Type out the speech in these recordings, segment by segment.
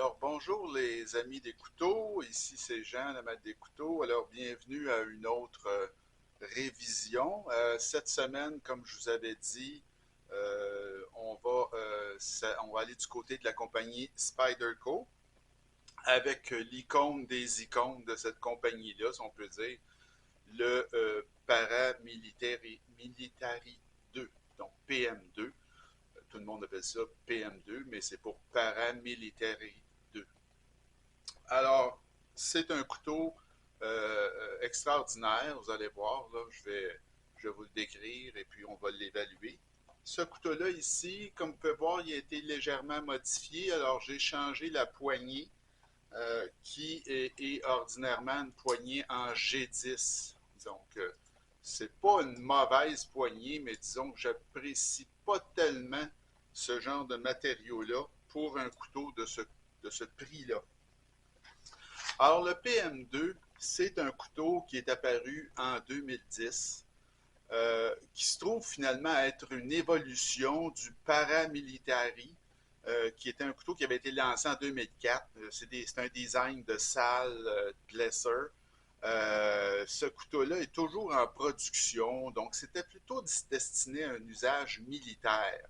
Alors, bonjour les amis des couteaux, ici c'est Jean, le maître des couteaux. Alors, bienvenue à une autre révision. Cette semaine, comme je vous avais dit, on va aller du côté de la compagnie Spyderco avec l'icône des icônes de cette compagnie-là, si on peut dire, le Paramilitary 2, donc PM2. Tout le monde appelle ça PM2, mais c'est pour Paramilitary 2. Alors, c'est un couteau extraordinaire, vous allez voir, là, je vais vous le décrire et puis on va l'évaluer. Ce couteau-là ici, comme vous pouvez voir, il a été légèrement modifié. Alors, j'ai changé la poignée qui est ordinairement une poignée en G10. Donc, c'est pas une mauvaise poignée, mais disons que j'apprécie pas tellement ce genre de matériau-là pour un couteau de ce prix-là. Alors, le PM2, c'est un couteau qui est apparu en 2010, qui se trouve finalement être une évolution du paramilitary, qui était un couteau qui avait été lancé en 2004. C'est un design de Sal Glesser. Ce couteau-là est toujours en production, donc c'était plutôt destiné à un usage militaire.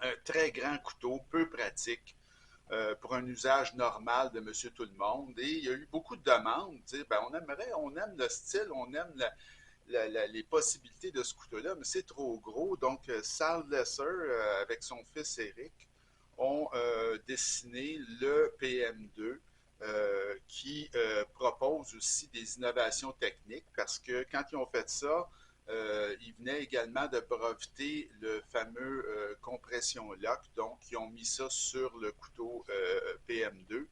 Un très grand couteau, peu pratique, pour un usage normal de monsieur tout le monde. Et il y a eu beaucoup de demandes. Ben, on aime le style, on aime les possibilités de ce couteau-là, mais c'est trop gros. Donc, Sal Lesser, avec son fils Eric, ont dessiné le PM2 qui propose aussi des innovations techniques parce que quand ils ont fait ça, ils venaient également de breveter le fameux compression lock, donc ils ont mis ça sur le couteau PM2.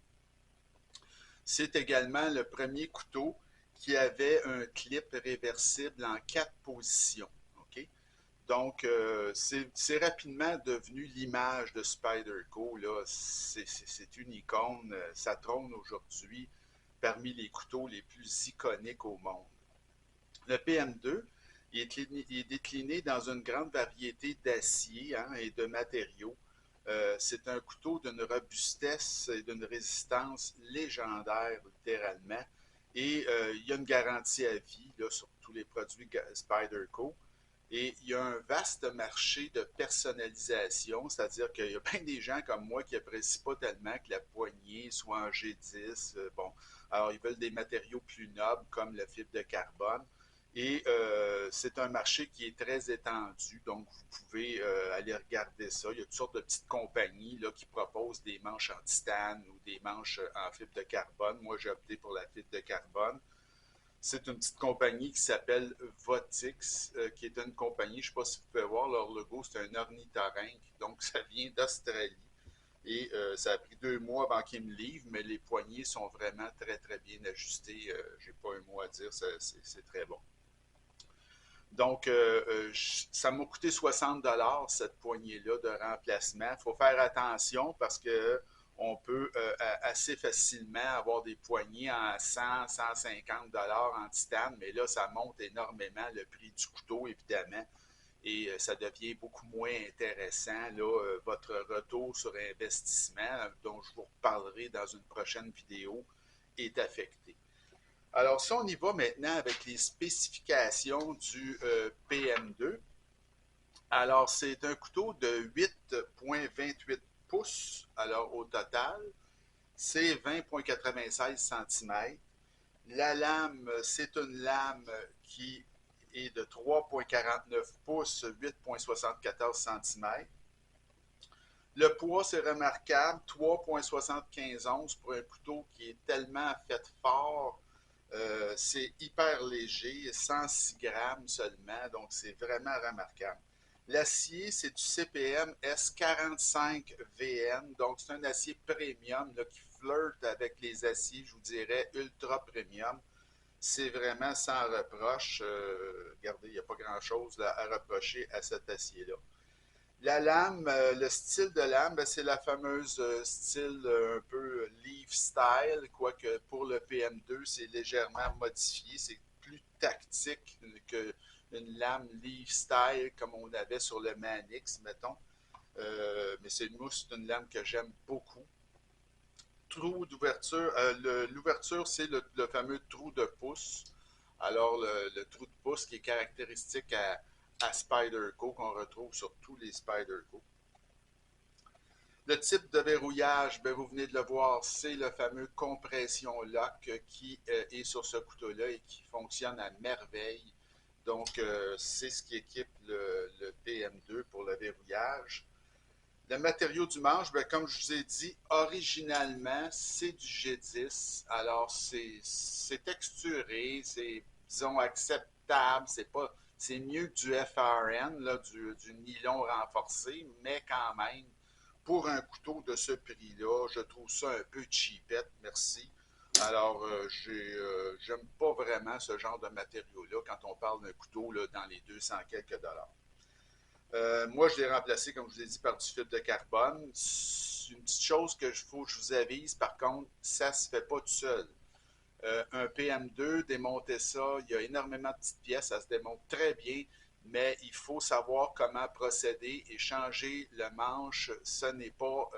C'est également le premier couteau qui avait un clip réversible en 4 positions. OK? Donc, c'est rapidement devenu l'image de Spyderco. C'est une icône. Ça trône aujourd'hui parmi les couteaux les plus iconiques au monde. Le PM2 il est décliné dans une grande variété d'aciers et de matériaux. C'est un couteau d'une robustesse et d'une résistance légendaire, littéralement. Et il y a une garantie à vie là, sur tous les produits Spyderco. Et il y a un vaste marché de personnalisation, c'est-à-dire qu'il y a bien des gens comme moi qui n'apprécient pas tellement que la poignée soit en G10. Bon, alors ils veulent des matériaux plus nobles comme la fibre de carbone. Et c'est un marché qui est très étendu, donc vous pouvez aller regarder ça. Il y a toutes sortes de petites compagnies là, qui proposent des manches en titane ou des manches en fibre de carbone. Moi, j'ai opté pour la fibre de carbone. C'est une petite compagnie qui s'appelle Votix, qui est une compagnie, je ne sais pas si vous pouvez voir leur logo, c'est un ornithorynque, donc ça vient d'Australie. Et ça a pris 2 mois avant qu'ils me livrent, mais les poignées sont vraiment très, très bien ajustées. J'ai pas un mot à dire, c'est très bon. Donc, ça m'a coûté 60 $ cette poignée-là de remplacement. Il faut faire attention parce que on peut assez facilement avoir des poignées en 100, 150 $ en titane, mais là, ça monte énormément le prix du couteau, évidemment, et ça devient beaucoup moins intéressant. Là, votre retour sur investissement, dont je vous reparlerai dans une prochaine vidéo, est affecté. Alors, si on y va maintenant avec les spécifications du PM2, alors c'est un couteau de 8,28 pouces, alors au total, c'est 20,96 cm. La lame, c'est une lame qui est de 3,49 pouces, 8,74 cm. Le poids, c'est remarquable, 3,75 onces pour un couteau qui est tellement fait fort. C'est hyper léger, 106 grammes seulement, donc c'est vraiment remarquable. L'acier, c'est du CPM S45VN, donc c'est un acier premium là, qui flirte avec les aciers, je vous dirais, ultra premium. C'est vraiment sans reproche. Regardez, il n'y a pas grand-chose à reprocher à cet acier-là. La lame, le style de lame, ben, c'est la fameuse style un peu Leaf Style, quoique pour le PM2, c'est légèrement modifié, c'est plus tactique qu'une lame Leaf Style comme on avait sur le Manix, mettons. Mais c'est une mousse, c'est une lame que j'aime beaucoup. trou d'ouverture, l'ouverture, c'est le fameux trou de pouce. Alors, le trou de pouce qui est caractéristique à Spyderco, qu'on retrouve sur tous les Spyderco. Le type de verrouillage, ben, vous venez de le voir, c'est le fameux compression lock qui est sur ce couteau-là et qui fonctionne à merveille. Donc, c'est ce qui équipe le PM2 pour le verrouillage. Le matériau du manche, ben, comme je vous ai dit, originalement, c'est du G10. Alors, c'est texturé, c'est, disons, acceptable. C'est mieux que du FRN, là, du nylon renforcé, mais quand même, pour un couteau de ce prix-là, je trouve ça un peu cheapette, merci. Alors, j'aime pas vraiment ce genre de matériau-là quand on parle d'un couteau là, dans les 200 quelques dollars. Moi, je l'ai remplacé, comme je vous ai dit, par du fibre de carbone. Une petite chose que faut que je vous avise, par contre, ça ne se fait pas tout seul. Un PM2, démonter ça, il y a énormément de petites pièces, ça se démonte très bien, mais il faut savoir comment procéder et changer le manche. Ce n'est pas,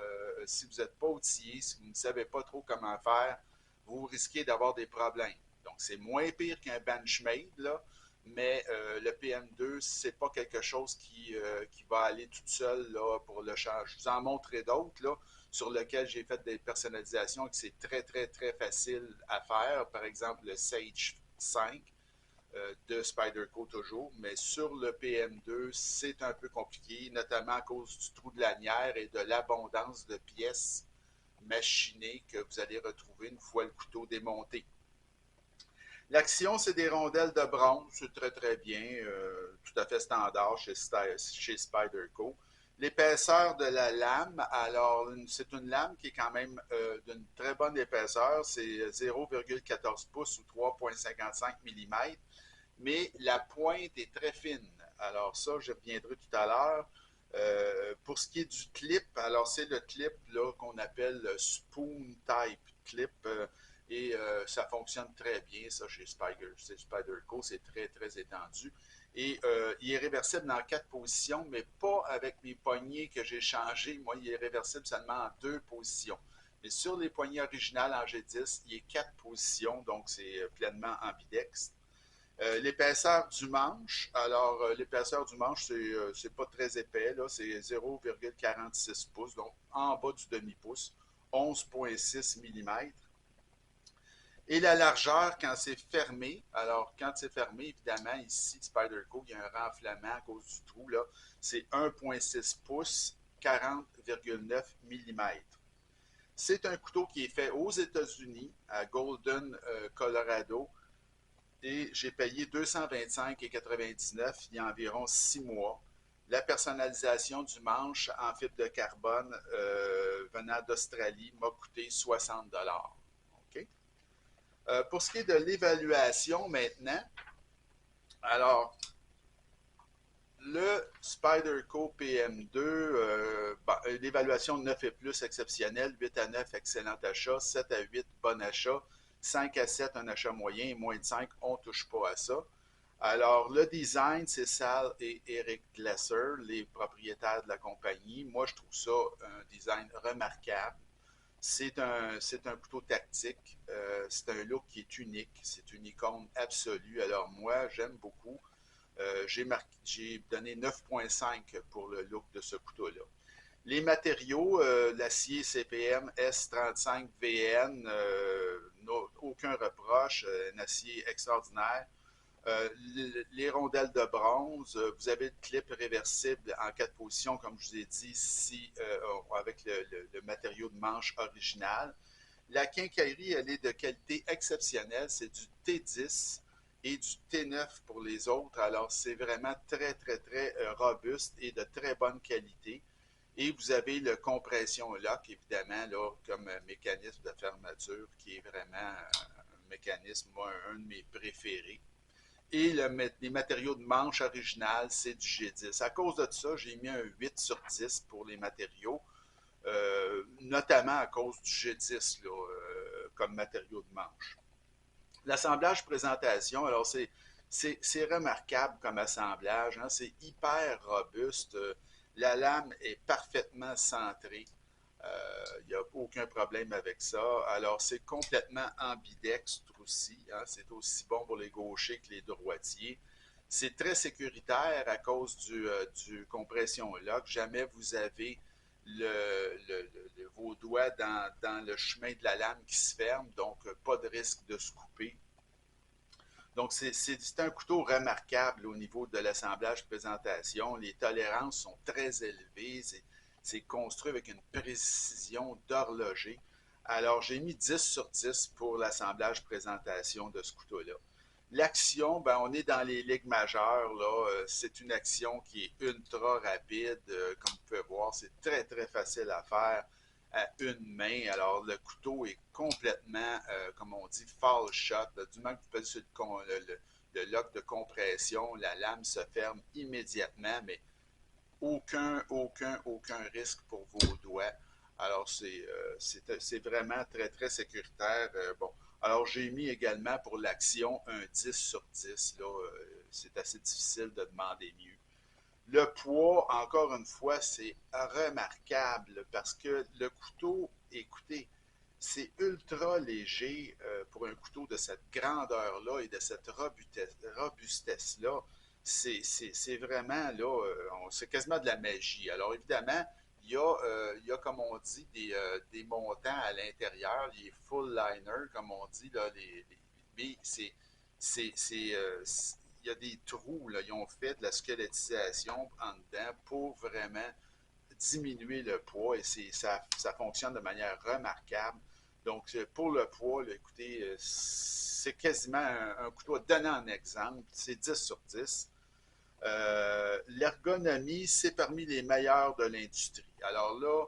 si vous n'êtes pas outillé, si vous ne savez pas trop comment faire, vous risquez d'avoir des problèmes. Donc, c'est moins pire qu'un Benchmade, là, mais le PM2, c'est pas quelque chose qui va aller tout seul là, pour le changer. Je vous en montrerai d'autres là, sur lesquels j'ai fait des personnalisations et que c'est très, très, très facile à faire. Par exemple, le Sage 5 de Spyderco toujours, mais sur le PM2, c'est un peu compliqué, notamment à cause du trou de lanière et de l'abondance de pièces machinées que vous allez retrouver une fois le couteau démonté. L'action, c'est des rondelles de bronze, c'est très très bien, tout à fait standard chez Spyderco. L'épaisseur de la lame, alors c'est une lame qui est quand même d'une très bonne épaisseur, c'est 0,14 pouces ou 3,55 mm, mais la pointe est très fine. Alors ça, je reviendrai tout à l'heure. Pour ce qui est du clip, alors c'est le clip là qu'on appelle le spoon type clip. Et ça fonctionne très bien, ça, chez Spyderco. C'est très, très étendu. Et il est réversible dans 4 positions, mais pas avec mes poignées que j'ai changées. Moi, il est réversible seulement en 2 positions. Mais sur les poignées originales en G10, il est 4 positions, donc c'est pleinement ambidextre. L'épaisseur du manche, alors l'épaisseur du manche, c'est pas très épais, là, c'est 0,46 pouces, donc en bas du demi-pouce, 11,6 mm. Et la largeur, quand c'est fermé, alors quand c'est fermé, évidemment, ici, Spyderco, il y a un renflement à cause du trou, là, c'est 1,6 pouces, 40,9 mm. C'est un couteau qui est fait aux États-Unis, à Golden, Colorado, et j'ai payé 225,99 il y a environ 6 mois. La personnalisation du manche en fibre de carbone venant d'Australie m'a coûté 60 dollars. OK? Pour ce qui est de l'évaluation maintenant, alors, le Spyderco PM2, l'évaluation 9 et plus exceptionnelle, 8 à 9 excellent achat, 7 à 8 bon achat, 5 à 7 un achat moyen et moins de 5, on ne touche pas à ça. Alors, le design, c'est Sal et Eric Glasser, les propriétaires de la compagnie. Moi, je trouve ça un design remarquable. C'est un couteau tactique. C'est un look qui est unique. C'est une icône absolue. Alors, moi, j'aime beaucoup. J'ai donné 9,5 pour le look de ce couteau-là. Les matériaux, l'acier CPM S35VN, aucun reproche, un acier extraordinaire. Les rondelles de bronze, vous avez le clip réversible en 4 positions, comme je vous ai dit, ici, avec le matériau de manche original. La quincaillerie, elle est de qualité exceptionnelle, c'est du T10 et du T9 pour les autres, alors c'est vraiment très, très, très robuste et de très bonne qualité. Et vous avez le compression lock, évidemment, là, comme mécanisme de fermeture, qui est vraiment un mécanisme, moi, un de mes préférés. Et les matériaux de manche original, c'est du G10. À cause de ça, j'ai mis un 8 sur 10 pour les matériaux, notamment à cause du G10 là, comme matériau de manche. L'assemblage présentation, alors c'est remarquable comme assemblage, hein, c'est hyper robuste. La lame est parfaitement centrée. Il n'y a aucun problème avec ça. Alors, c'est complètement ambidextre aussi, hein. C'est aussi bon pour les gauchers que les droitiers. C'est très sécuritaire à cause du compression lock. Jamais vous avez vos doigts dans le chemin de la lame qui se ferme, donc pas de risque de se couper. Donc, c'est un couteau remarquable au niveau de l'assemblage présentation. Les tolérances sont très élevées. C'est construit avec une précision d'horloger. Alors, j'ai mis 10 sur 10 pour l'assemblage présentation de ce couteau-là. L'action, ben, on est dans les ligues majeures, là. C'est une action qui est ultra rapide. Comme vous pouvez voir, c'est très, très facile à faire à une main. Alors, le couteau est complètement, comme on dit, fall shot. Du moment que vous posez sur le lock de compression, la lame se ferme immédiatement, mais aucun risque pour vos doigts. Alors, c'est vraiment très, très sécuritaire. Bon, alors j'ai mis également pour l'action un 10 sur 10. Là, c'est assez difficile de demander mieux. Le poids, encore une fois, c'est remarquable parce que le couteau, écoutez, c'est ultra léger pour un couteau de cette grandeur-là et de cette robustesse-là. C'est vraiment, là, c'est quasiment de la magie. Alors, évidemment, il y a comme on dit, des montants à l'intérieur, les full liners, comme on dit, là, mais il y a des trous, là, ils ont fait de la squelettisation en dedans pour vraiment diminuer le poids et ça fonctionne de manière remarquable. Donc, pour le poids, là, écoutez, c'est quasiment un couteau à donner en exemple. C'est 10 sur 10. L'ergonomie, c'est parmi les meilleurs de l'industrie. Alors là,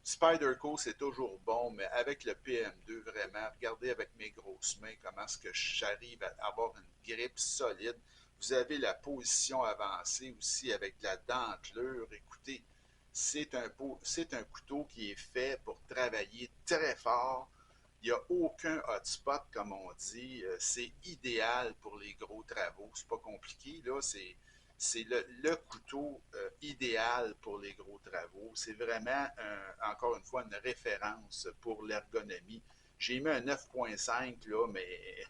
Spyderco, c'est toujours bon, mais avec le PM2, vraiment, regardez avec mes grosses mains comment est-ce que j'arrive à avoir une grippe solide. Vous avez la position avancée aussi avec la dentelure. Écoutez, c'est un couteau qui est fait pour travailler très fort. Il n'y a aucun hotspot, comme on dit. C'est idéal pour les gros travaux. C'est pas compliqué, là. C'est le couteau idéal pour les gros travaux. C'est vraiment, encore une fois, une référence pour l'ergonomie. J'ai mis un 9.5, là, mais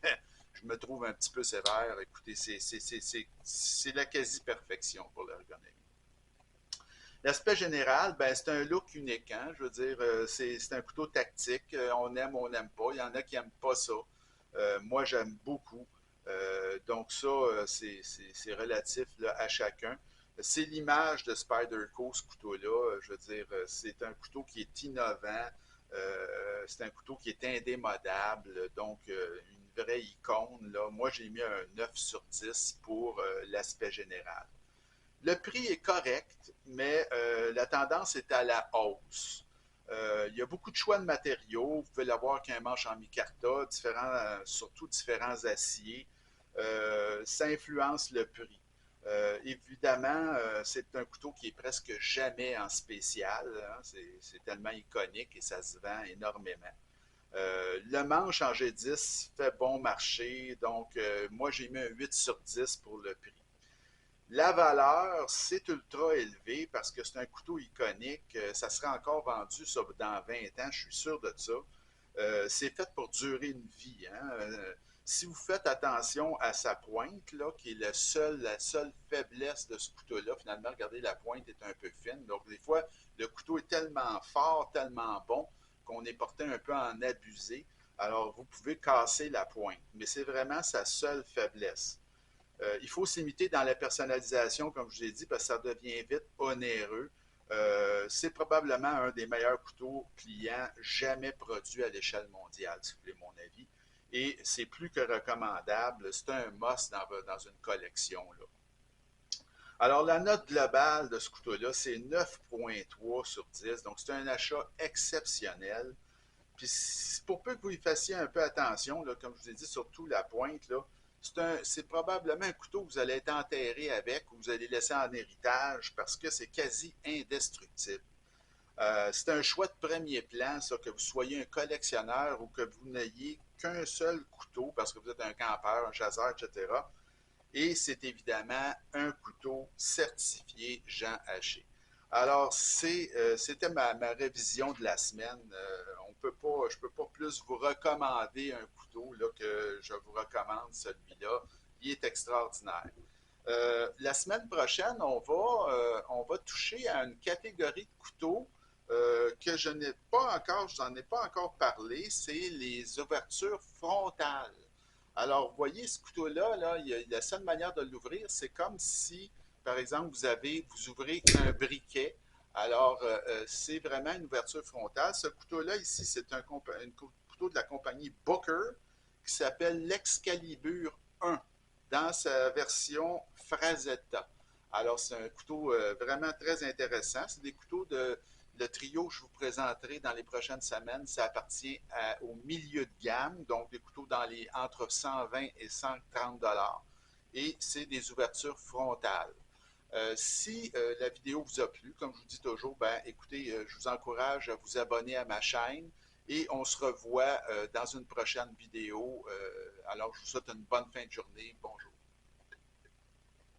je me trouve un petit peu sévère. Écoutez, c'est la quasi-perfection pour l'ergonomie. L'aspect général, ben, c'est un look unique. Hein? Je veux dire, c'est un couteau tactique. On n'aime pas. Il y en a qui n'aiment pas ça. Moi, j'aime beaucoup. Donc ça, c'est relatif là, à chacun. C'est l'image de Spyderco, ce couteau-là. Je veux dire, c'est un couteau qui est innovant. C'est un couteau qui est indémodable. Donc, une vraie icône. Là. Moi, j'ai mis un 9 sur 10 pour l'aspect général. Le prix est correct, mais la tendance est à la hausse. Il y a beaucoup de choix de matériaux. Vous pouvez l'avoir qu'un manche en micarta, surtout différents aciers. Ça influence le prix. Évidemment, c'est un couteau qui est presque jamais en spécial. Hein. C'est tellement iconique et ça se vend énormément. Le manche en G10 fait bon marché, donc moi j'ai mis un 8 sur 10 pour le prix. La valeur, c'est ultra élevé parce que c'est un couteau iconique. Ça sera encore vendu ça, dans 20 ans, je suis sûr de ça. C'est fait pour durer une vie. Hein. Si vous faites attention à sa pointe, là, qui est la seule faiblesse de ce couteau-là, finalement, regardez, la pointe est un peu fine. Donc, des fois, le couteau est tellement fort, tellement bon, qu'on est porté un peu à en abuser. Alors, vous pouvez casser la pointe. Mais c'est vraiment sa seule faiblesse. Il faut s'imiter dans la personnalisation, comme je l'ai dit, parce que ça devient vite onéreux. C'est probablement un des meilleurs couteaux clients jamais produits à l'échelle mondiale, si vous voulez mon avis. Et c'est plus que recommandable. C'est un must dans une collection. Là. Alors, la note globale de ce couteau-là, c'est 9,3 sur 10. Donc, c'est un achat exceptionnel. Puis, pour peu que vous y fassiez un peu attention, là, comme je vous ai dit, surtout la pointe, là, c'est probablement un couteau que vous allez être enterré avec ou vous allez laisser en héritage parce que c'est quasi indestructible. C'est un choix de premier plan, ça, que vous soyez un collectionneur ou que vous n'ayez qu'un seul couteau parce que vous êtes un campeur, un chasseur, etc. Et c'est évidemment un couteau certifié Jean Haché. Alors, c'était ma révision de la semaine. Je peux pas plus vous recommander un couteau là, que je vous recommande celui-là. Il est extraordinaire. La semaine prochaine, on va toucher à une catégorie de couteaux que je n'en ai pas encore parlé, c'est les ouvertures frontales. Alors, vous voyez ce couteau-là, là, la seule manière de l'ouvrir, c'est comme si, par exemple, vous ouvrez un briquet. Alors, c'est vraiment une ouverture frontale. Ce couteau-là, ici, c'est un couteau de la compagnie Booker qui s'appelle l'Excalibur 1 dans sa version Frazetta. Alors, c'est un couteau vraiment très intéressant. C'est des couteaux de le trio que je vous présenterai dans les prochaines semaines. Ça appartient au milieu de gamme, donc des couteaux entre 120 et 130 dollars. Et c'est des ouvertures frontales. Si la vidéo vous a plu, comme je vous dis toujours, ben, écoutez, je vous encourage à vous abonner à ma chaîne et on se revoit dans une prochaine vidéo. Alors, je vous souhaite une bonne fin de journée. Bonjour.